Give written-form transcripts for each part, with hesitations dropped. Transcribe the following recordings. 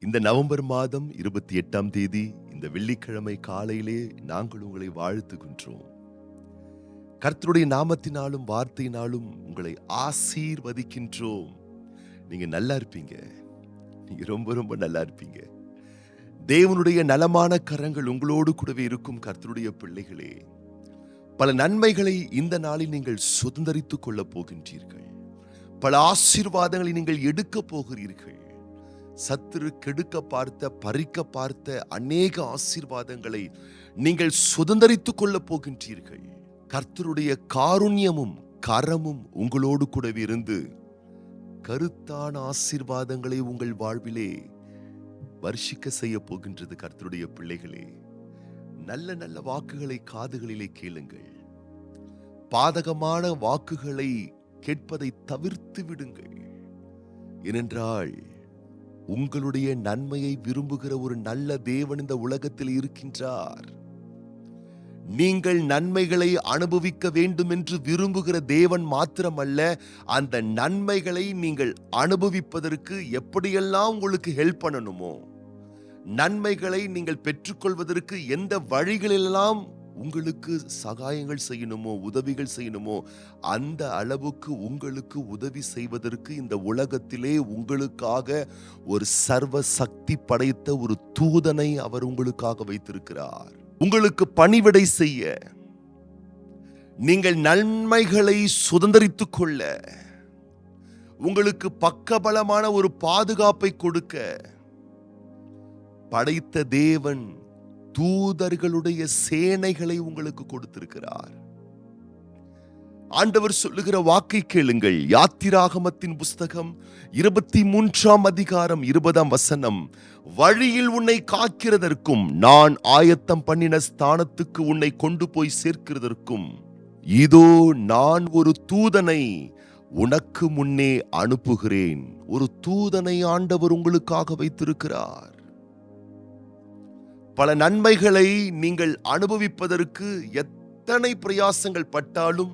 இந்த நவம்பர் மாதம் 28ஆம் தேதி இந்த வெள்ளிக்கிழமை காலையிலே நாங்கள் உங்களை வாழ்த்துகின்றோம். கர்த்தருடைய நாமத்தினாலும் வார்த்தையினாலும் உங்களை ஆசீர்வதிக்கின்றோம். நீங்க நல்லா இருப்பீங்க. நீங்க ரொம்ப ரொம்ப நல்லா இருப்பீங்க. தேவனுடைய நலமான கரங்கள் உங்களோடு கூடவே இருக்கும். கர்த்தருடைய பிள்ளைகளே, பல நன்மைகளை இந்த நாளில் நீங்கள் சுதந்தரித்துக் கொள்ளப் போகின்றீர்கள். பல ஆசீர்வாதங்களை நீங்கள் எடுக்க போகிறீர்கள். சத்துரு கெடுக்க பார்த்த, பறிக்க பார்த்த அநேக ஆசீர்வாதங்களை நீங்கள் சுதந்தரித்துக் கொள்ளப் போகின்றீர்கள். கர்த்தருடைய காருண்யமும் கரமும் உங்களோடு கூடவே இருந்து கருத்தான ஆசீர்வாதங்களை உங்கள் வாழ்விலே வர்ஷிக்க செய்ய போகின்றது. கர்த்தருடைய பிள்ளைகளே, நல்ல நல்ல வாக்குகளை காதுகளிலே கேளுங்கள். பாதகமான வாக்குகளை கேட்பதை தவிர்த்து விடுங்கள். ஏனென்றால் உங்களுடைய நன்மையை விரும்புகிற ஒரு நல்ல தேவன் இந்த உலகத்தில் இருக்கின்றார். நீங்கள் நன்மைகளை அனுபவிக்க வேண்டும் என்று விரும்புகிற தேவன் மாத்திரமல்ல, அந்த நன்மைகளை நீங்கள் அனுபவிப்பதற்கு எப்படியெல்லாம் உங்களுக்கு ஹெல்ப் பண்ணணுமோ, நன்மைகளை நீங்கள் பெற்றுக்கொள்வதற்கு எந்த வழிகளெல்லாம் உங்களுக்கு சகாயங்கள் செய்யணுமோ, உதவிகள் செய்யணுமோ, அந்த அளவுக்கு உங்களுக்கு உதவி செய்வதற்கு இந்த உலகத்திலே உங்களுக்காக ஒரு சர்வ சக்தி படைத்த ஒரு தூதனை அவர் உங்களுக்காக வைத்திருக்கிறார். உங்களுக்கு பணிவிடை செய்ய, நீங்கள் நன்மைகளை சுதந்தரித்துக் கொள்ள, உங்களுக்கு பக்கபலமான ஒரு பாதுகாப்பை கொடுக்க படைத்த தேவன் தூதர்களுடைய சேனைகளை உங்களுக்கு கொடுத்திருக்கிறார். ஆண்டவர் சொல்லுகிற வாக்கை கேளுங்கள். யாத்திராகமத்தின் புஸ்தகம் 23ஆம் அதிகாரம் 20ஆம் வசனம், வழியில் உன்னை காக்கிறதற்கும் நான் ஆயத்தம் பண்ணின ஸ்தானத்துக்கு உன்னை கொண்டு போய் சேர்க்கிறதற்கும் இதோ நான் ஒரு தூதனை உனக்கு முன்னே அனுப்புகிறேன். ஒரு தூதனை ஆண்டவர் உங்களுக்காக வைத்திருக்கிறார். பல நன்மைகளை நீங்கள் அனுபவிப்பதற்கு எத்தனை பிரயாசங்கள் பட்டாலும்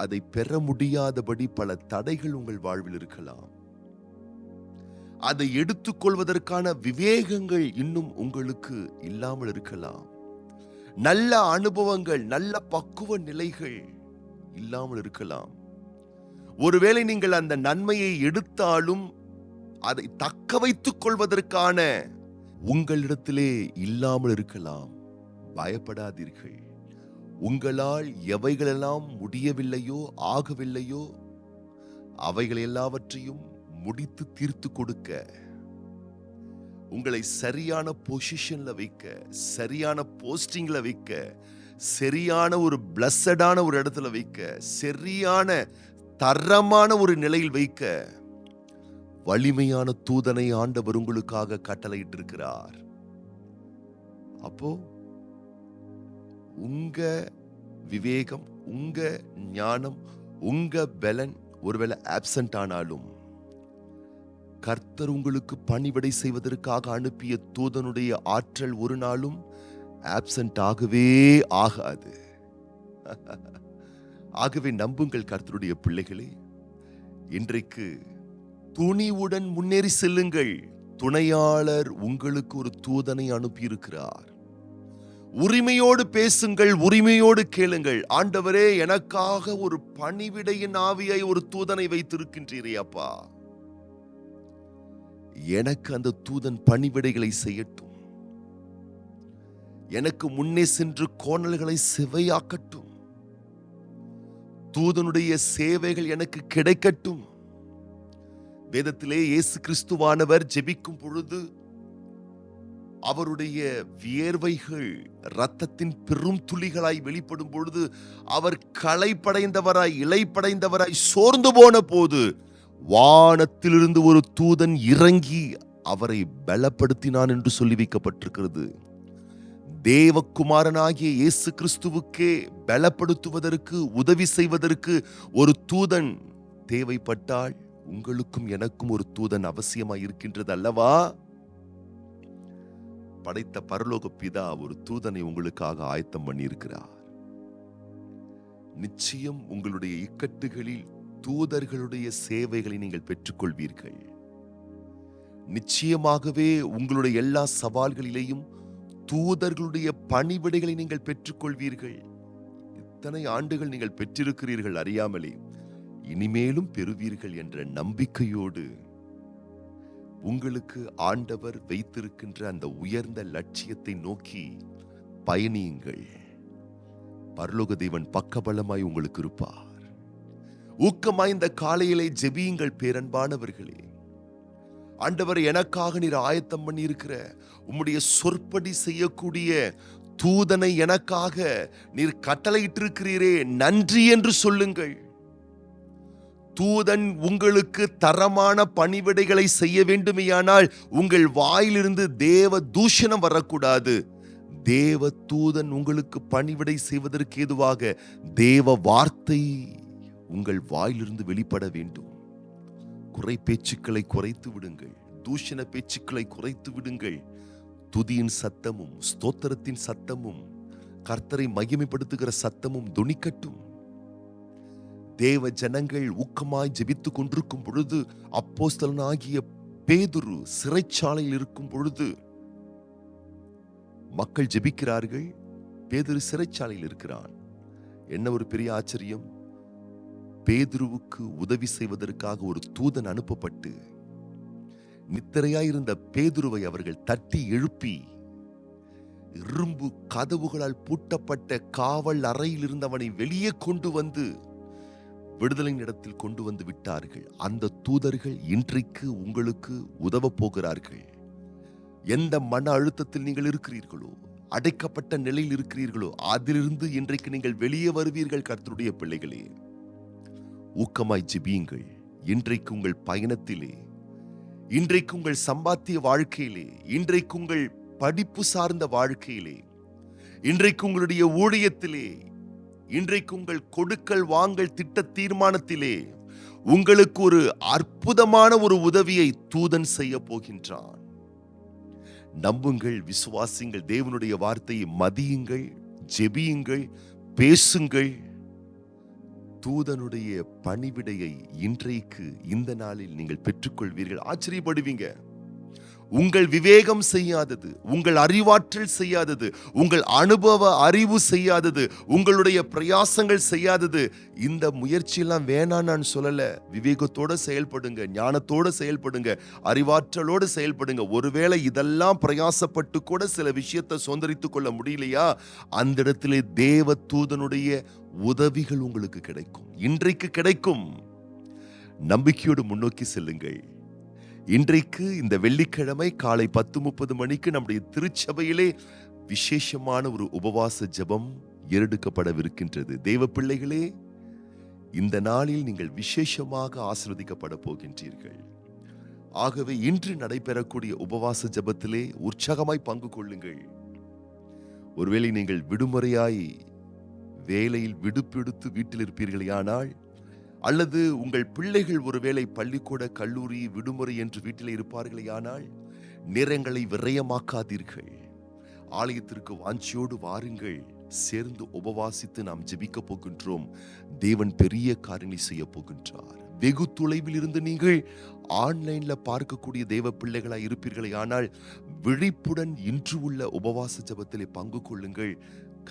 அதை பெற முடியாதபடி பல தடைகள் உங்கள் வாழ்வில் இருக்கலாம். அதை எடுத்துக்கொள்வதற்கான விவேகங்கள் இன்னும் உங்களுக்கு இல்லாமல் இருக்கலாம். நல்ல அனுபவங்கள், நல்ல பக்குவ நிலைகள் இல்லாமல் இருக்கலாம். ஒருவேளை நீங்கள் அந்த நன்மையை எடுத்தாலும் அதை தக்க வைத்துக் கொள்வதற்கான உங்களிடத்திலே இல்லாமல் இருக்கலாம். பயப்படாதீர்கள். உங்களால் எவைகளெல்லாம் முடியவில்லையோ, ஆகவில்லையோ, அவைகள் எல்லாவற்றையும் முடித்து தீர்த்து கொடுக்க, உங்களை சரியான பொசிஷன்ல வைக்க, சரியான போஸ்டிங்ல வைக்க, சரியான ஒரு பிளஸடான ஒரு இடத்துல வைக்க, சரியான தரமான ஒரு நிலையில் வைக்க வலிமையான தூதனை ஆண்டவர் உங்களுக்காக கட்டளையிட்டிருக்கிறார். அப்போ உங்க விவேகம், உங்க ஞானம், உங்க பலன் ஒருவேளை ஆப்சென்ட் ஆனாலும் கர்த்தர் உங்களுக்கு பணிவிடை செய்வதற்காக அனுப்பிய தூதனுடைய ஆற்றல் ஒரு நாளும் ஆப்சென்ட் ஆகவே ஆகாது. ஆகவே நம்புங்கள் கர்த்தருடைய பிள்ளைகளே. இன்றைக்கு துணிவுடன் முன்னேறி செல்லுங்கள். துணையாளர் உங்களுக்கு ஒரு தூதனை அனுப்பியிருக்கிறார். உரிமையோடு பேசுங்கள், உரிமையோடு கேளுங்கள். ஆண்டவரே, எனக்காக ஒரு பணிவிடையின் ஆவியை ஒரு தூதனை வைத்திருக்கின்றீரே அப்பா, எனக்கு அந்த தூதன் பணிவிடைகளை செய்யட்டும். எனக்கு முன்னே சென்று கோணல்களை செவையாக்கட்டும். தூதனுடைய சேவைகள் எனக்கு கிடைக்கட்டும். வேதத்திலே இயேசு கிறிஸ்துவானவர் ஜெபிக்கும் பொழுது அவருடைய வியர்வைகள் இரத்தத்தின் பெரும் துளிகளாய் வெளிப்படும் பொழுது அவர் களைப்படைந்தவராய், இளைப்படைந்தவராய், சோர்ந்து போன போது வானத்திலிருந்து ஒரு தூதன் இறங்கி அவரை பலப்படுத்தினான் என்று சொல்லி வைக்கப்பட்டிருக்கிறது. தேவகுமாரனாகிய இயேசு கிறிஸ்துவுக்கே பலப்படுத்துவதற்கு, உதவி செய்வதற்கு ஒரு தூதன் தேவைப்பட்டால் உங்களுக்கும் எனக்கும் ஒரு தூதன் அவசியமாய் இருக்கின்றது அல்லவா? படைத்த பரலோக பிதா ஒரு தூதனை உங்களுக்காக ஆயத்தம் பண்ணி இருக்கிறார். நிச்சயம் உங்களுடைய இக்கட்டுகளில் தூதர்களுடைய சேவைகளை நீங்கள் பெற்றுக்கொள்வீர்கள். நிச்சயமாகவே உங்களுடைய எல்லா சவால்களிலேயும் தூதர்களுடைய பணிவிடைகளை நீங்கள் பெற்றுக்கொள்வீர்கள். இத்தனை ஆண்டுகள் நீங்கள் பெற்றிருக்கிறீர்கள் அறியாமலே, இனிமேலும் பெறுவீர்கள் என்ற நம்பிக்கையோடு உங்களுக்கு ஆண்டவர் வைத்திருக்கின்ற அந்த உயர்ந்த லட்சியத்தை நோக்கி பயணியுங்கள். பரலோக தேவன் பக்கபலமாய் உங்களுக்கு இருப்பார். ஊக்கமாய் இந்த காலையிலே ஜெபியுங்கள் பேரன்பானவர்களே. ஆண்டவர், எனக்காக நீர் ஆயத்தம் பண்ணி இருக்கிற உம்முடைய சொற்படி செய்யக்கூடிய தூதனை எனக்காக நீர் கட்டளையிட்டிருக்கிறீரே, நன்றி என்று சொல்லுங்கள். தூதன் உங்களுக்கு தரமான பணிவிடைகளை செய்ய வேண்டுமேயானால் உங்கள் வாயிலிருந்து தேவ தூஷணம் வரக்கூடாது. தேவ தூதன் உங்களுக்கு பணிவிடை செய்வதற்கு ஏதுவாக தேவ வார்த்தை உங்கள் வாயிலிருந்து வெளிப்பட வேண்டும். குறை பேச்சுக்களை குறைத்து விடுங்கள். தூஷண பேச்சுக்களை குறைத்து விடுங்கள். துதியின் சத்தமும் ஸ்தோத்திரத்தின் சத்தமும் கர்த்தரை மகிமைப்படுத்துகிற சத்தமும் துணிக்கட்டும். தேவ ஜனங்கள் ஊக்கமாய் ஜெபித்துக் கொண்டிருக்கும் பொழுது, அப்போஸ்தலனாகிய பேதுரு சிறைச்சாலையில் இருக்கும் பொழுது மக்கள் ஜெபிக்கிறார்கள். பேதுரு சிறைச்சாலையில் இருக்கிறான். என்ன ஒரு பெரிய ஆச்சரியம்! பேதுருவுக்கு உதவி செய்வதற்காக ஒரு தூதன் அனுப்பப்பட்டு நித்திரையாயிருந்த பேதுருவை அவர்கள் தட்டி எழுப்பி இரும்பு கதவுகளால் பூட்டப்பட்ட காவல் அறையில் இருந்து அவனை வெளியே கொண்டு வந்து விடுதலை இடத்தில் கொண்டு வந்து விட்டார்கள். அந்த தூதர்கள் இன்றைக்கு உங்களுக்கு உதவ போகிறார்கள். எந்த மன அழுத்தத்தில் நீங்கள் இருக்கிறீர்களோ, அடைக்கப்பட்ட நிலையில் இருக்கிறீர்களோ, அதிலிருந்து இன்றைக்கு நீங்கள் வெளியே வருவீர்கள். கர்த்தருடைய பிள்ளைகளே, ஊக்கமாய் ஜெபியுங்கள். இன்றைக்கு உங்கள் பயணத்திலே, இன்றைக்கு உங்கள் சம்பாத்திய வாழ்க்கையிலே, இன்றைக்கு உங்கள் படிப்பு சார்ந்த வாழ்க்கையிலே, இன்றைக்கு உங்களுடைய ஊழியத்திலே, இன்றைக்கு உங்கள் கொடுக்கல் வாங்கல் திட்ட தீர்மானத்திலே உங்களுக்கு ஒரு அற்புதமான ஒரு உதவியை தூதன் செய்ய போகின்றான். நம்புங்கள், விசுவாசிங்கள், தேவனுடைய வார்த்தையை மதியுங்கள், ஜெபியுங்கள், பேசுங்கள். தூதனுடைய பணிவிடையை இன்றைக்கு இந்த நாளில் நீங்கள் பெற்றுக்கொள்வீர்கள். ஆச்சரியப்படுவீங்க. உங்கள் விவேகம் செய்யாதது, உங்கள் அறிவாற்றல் செய்யாதது, உங்கள் அனுபவ அறிவு செய்யாதது, உங்களுடைய பிரயாசங்கள் செய்யாதது. இந்த முயற்சியெல்லாம் வேணான்னு நான் சொல்லல. விவேகத்தோட செயல்படுங்க, ஞானத்தோட செயல்படுங்க, அறிவாற்றலோடு செயல்படுங்க. ஒருவேளை இதெல்லாம் பிரயாசப்பட்டு கூட சில விஷயத்தை சுதந்திரித்துக் கொள்ள முடியலையா, அந்த இடத்திலே தேவ தூதனுடைய உதவிகள் உங்களுக்கு கிடைக்கும். இன்றைக்கு கிடைக்கும். நம்பிக்கையோடு முன்னோக்கி செல்லுங்கள். இன்றைக்கு இந்த வெள்ளிக்கிழமை காலை 10:30 மணிக்கு நம்முடைய திருச்சபையிலே விசேஷமான ஒரு உபவாச ஜெபம் ஏறெடுக்கப்படவிருக்கின்றது. தேவ பிள்ளைகளே, இந்த நாளில் நீங்கள் விசேஷமாக ஆசீர்வதிக்கப்பட போகின்றீர்கள். ஆகவே இன்று நடைபெறக்கூடிய உபவாச ஜெபத்திலே உற்சாகமாய் பங்கு கொள்ளுங்கள். ஒருவேளை நீங்கள் விடுமுறையாய் வேலையில் விடுப்பெடுத்து வீட்டில் இருப்பீர்களானால், அல்லது உங்கள் பிள்ளைகள் ஒருவேளை பள்ளிக்கூட கல்லூரி விடுமுறை என்று வீட்டில் இருப்பார்களேயானால், நேரங்களை விரயமாக்காதீர்கள். ஆலயத்திற்கு வாஞ்சியோடு வாருங்கள். சேர்ந்து உபவாசித்து நாம் ஜெபிக்க போகின்றோம். தேவன் பெரிய காரியங்களை செய்ய போகின்றார். வெகு தொலைவில் இருந்து நீங்கள் ஆன்லைன்ல பார்க்கக்கூடிய தேவ பிள்ளைகளாய் இருப்பீர்களேயானால், விழிப்புடன் இன்று உள்ள உபவாச ஜெபத்திலே பங்கு கொள்ளுங்கள்.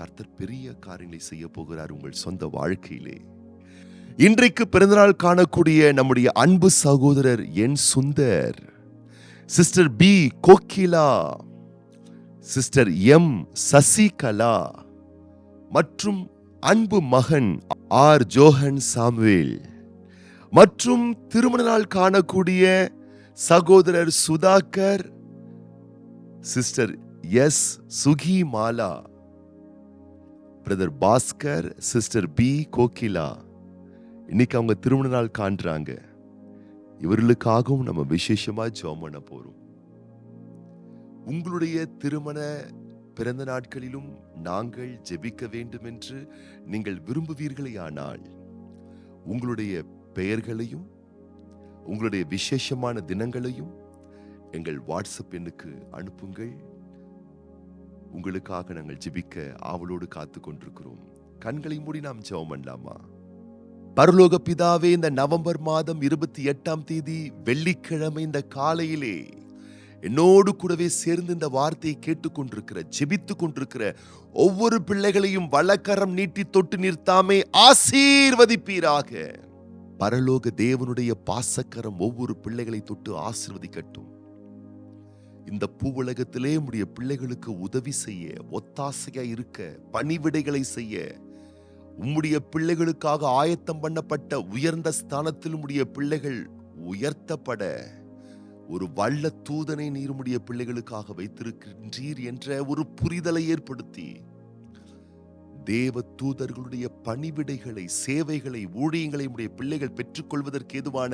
கர்த்தர் பெரிய காரியங்களை செய்ய போகிறார் உங்கள் சொந்த வாழ்க்கையிலே. இன்றைக்கு பிறந்தநாள் காணக்கூடிய நம்முடைய அன்பு சகோதரர் N Sundar, sister P Kokila, sister M Sasikala மற்றும் அன்பு மகன் ஆர் ஜோஹன் சாமுவேல் மற்றும் திருமண நாள் காணக்கூடிய சகோதரர் Sudhakar, sister S Sukimala, brother Bhaskar, sister P Kokila. இன்னைக்கு அவங்க திருமண நாள் காண்றாங்க. இவர்களுக்காகவும் நம்ம விசேஷமா ஜெபம் பண்ண போறோம். உங்களுடைய திருமண பிறந்த நாட்களிலும் நாங்கள் ஜெபிக்க வேண்டும் என்று நீங்கள் விரும்புவீர்களேயானால், உங்களுடைய பெயர்களையும் உங்களுடைய விசேஷமான தினங்களையும் எங்கள் வாட்ஸ்அப் எண்ணுக்கு அனுப்புங்கள். உங்களுக்காக நாங்கள் ஜெபிக்க ஆவலோடு காத்து கொண்டிருக்கிறோம். கண்களை மூடி நாம் ஜெபம் பண்ணலாமா? பரலோக பிதாவே, இந்த நவம்பர் மாதம் 28ஆம் தேதி வெள்ளிக்கிழமை இந்த காலையிலே என்னோடு கூடவே சேர்ந்து இந்த வார்த்தையை கேட்டுக்கொண்டிருக்கிற, ஜெபித்துக் கொண்டிருக்கிற ஒவ்வொரு பிள்ளைகளையும் வலக்கரம் நீட்டி தொட்டு நிறுத்தாமே ஆசீர்வதிப்பீராக. பரலோக தேவனுடைய பாசக்கரம் ஒவ்வொரு பிள்ளைகளை தொட்டு ஆசீர்வதிக்கட்டும். இந்த பூவுலகத்திலே உம்முடைய பிள்ளைகளுக்கு உதவி செய்ய, ஒத்தாசையா இருக்க, பணிவிடைகளை செய்ய, உம்முடைய பிள்ளைகளுக்காக ஆயத்தம் பண்ணப்பட்ட உயர்ந்த ஸ்தானத்தில் உம்முடைய பிள்ளைகள் உயர்த்தப்பட ஒரு வல்ல தூதனை நீர் உம்முடைய பிள்ளைகளுக்காக வைத்திருக்கின்றீர் என்ற ஒரு புரிதலை ஏற்படுத்தி, தேவ தூதர்களுடைய பணிவிடைகளை, சேவைகளை, ஊழியங்களை உடைய பிள்ளைகள் பெற்றுக்கொள்வதற்கு ஏதுவான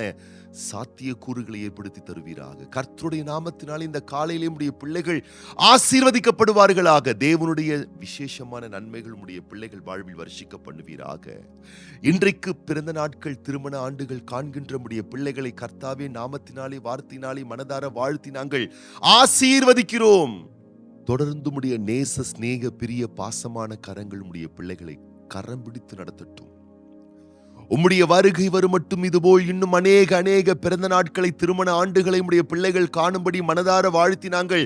சாத்தியக்கூறுகளை ஏற்படுத்தி தருவீராக. கர்த்தருடைய நாமத்தினால் இந்த காலையிலே உடைய பிள்ளைகள் ஆசீர்வதிக்கப்படுவார்களாக. தேவனுடைய விசேஷமான நன்மைகள் உடைய பிள்ளைகள் வாழ்வில் வருஷிக்க பண்ணுவீராக. இன்றைக்கு பிறந்த நாட்கள், திருமண ஆண்டுகள் காண்கின்ற உடைய பிள்ளைகளை கர்த்தாவே நாமத்தினாலே, வார்த்தையினாலே மனதார வாழ்த்தி நாங்கள் ஆசீர்வதிக்கிறோம். தொடர்ந்து உம்முடைய நேச சிநேக பிரிய பாசமான கரங்கள் உம்முடைய பிள்ளைகளை கரம் பிடித்து நடத்தட்டும். உம்முடைய வருகை வரும் மட்டும் இதுபோல் இன்னும் அநேக பிறந்த நாட்களை, திருமண ஆண்டுகளை உம்முடைய பிள்ளைகள் காணும்படி மனதார வாழ்த்தி நாங்கள்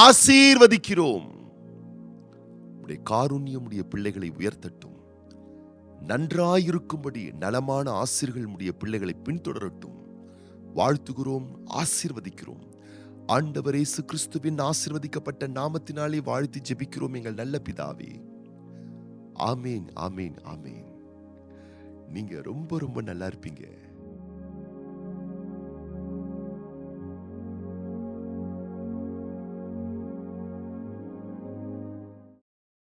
ஆசீர்வதிக்கிறோம். உம்முடைய காருண்யம் உம்முடைய பிள்ளைகளை உயர்த்தட்டும். நன்றாயிருக்கும்படி நலமான ஆசீர்கள் உம்முடைய பிள்ளைகளை பின்தொடரட்டும். வாழ்த்துகிறோம், ஆசீர்வதிக்கிறோம். ஆண்டவர் இயேசு கிறிஸ்துவின் ஆசீர்வதிக்கப்பட்ட நாமத்தினாலே வாழ்த்தி ஜெபிக்கிறோம் எங்கள் நல்ல பிதாவே. ஆமேன், ஆமேன், ஆமேன். நீங்க ரொம்ப ரொம்ப நல்லா இருப்பீங்க.